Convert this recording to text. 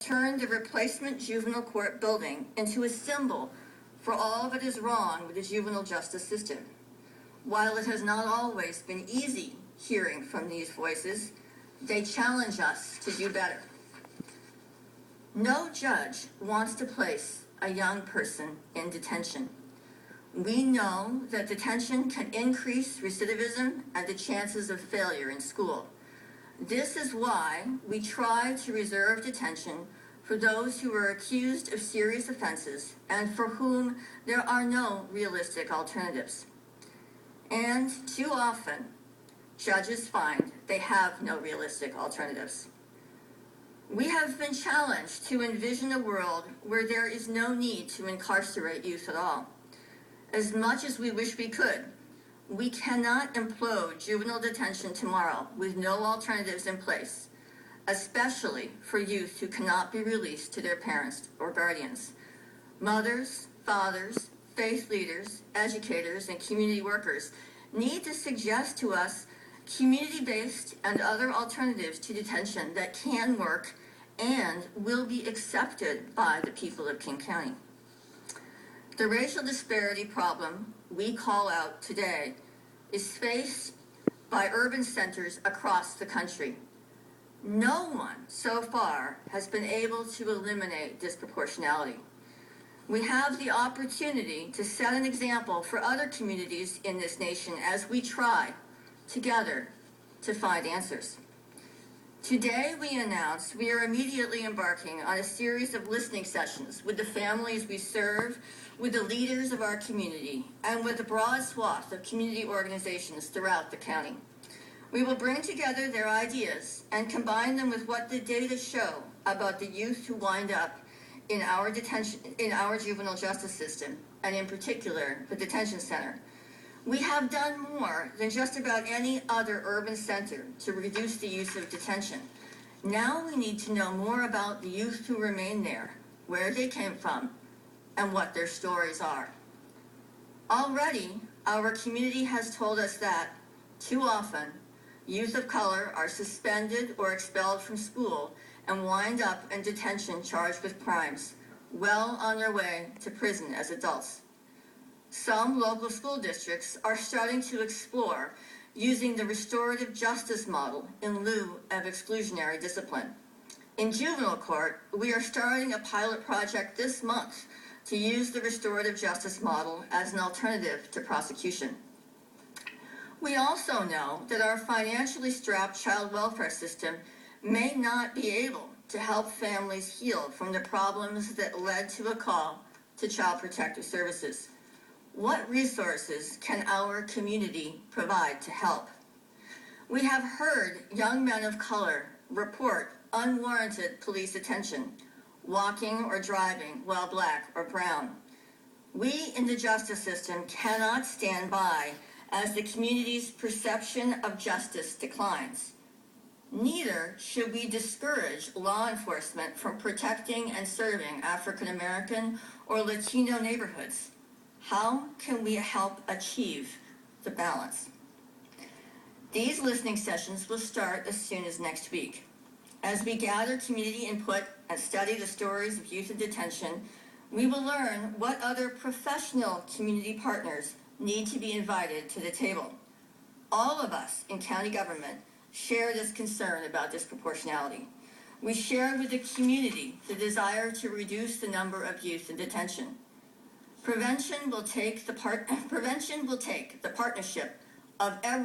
turned the replacement juvenile court building into a symbol for all that is wrong with the juvenile justice system. While it has not always been easy hearing from these voices, they challenge us to do better. No judge wants to place a young person in detention. We know that detention can increase recidivism and the chances of failure in school. This is why we try to reserve detention for those who are accused of serious offenses and for whom there are no realistic alternatives. And too often, judges find they have no realistic alternatives. We have been challenged to envision a world where there is no need to incarcerate youth at all. As much as we wish we could, we cannot implode juvenile detention tomorrow with no alternatives in place, especially for youth who cannot be released to their parents or guardians. Mothers, fathers, faith leaders, educators, and community workers need to suggest to us community-based and other alternatives to detention that can work and will be accepted by the people of King County. The racial disparity problem we call out today is faced by urban centers across the country. No one so far has been able to eliminate disproportionality. We have the opportunity to set an example for other communities in this nation as we try together to find answers. Today we announced we are immediately embarking on a series of listening sessions with the families we serve, with the leaders of our community, and with a broad swath of community organizations throughout the county. We will bring together their ideas and combine them with what the data show about the youth who wind up in our juvenile justice system, and in particular, the detention center. We have done more than just about any other urban center to reduce the use of detention. Now we need to know more about the youth who remain there, where they came from, and what their stories are. Already, our community has told us that, too often, youth of color are suspended or expelled from school and wind up in detention charged with crimes, well on their way to prison as adults. Some local school districts are starting to explore using the restorative justice model in lieu of exclusionary discipline. In juvenile court, we are starting a pilot project this month to use the restorative justice model as an alternative to prosecution. We also know that our financially strapped child welfare system may not be able to help families heal from the problems that led to a call to Child Protective Services. What resources can our community provide to help? We have heard young men of color report unwarranted police attention, walking or driving while black or brown. We in the justice system cannot stand by as the community's perception of justice declines. Neither should we discourage law enforcement from protecting and serving African American or Latino neighborhoods. How can we help achieve the balance? These listening sessions will start as soon as next week. As we gather community input and study the stories of youth in detention, we will learn what other professional community partners need to be invited to the table. All of us in county government share this concern about disproportionality. We share with the community the desire to reduce the number of youth in detention. Prevention will take the partnership of everyone.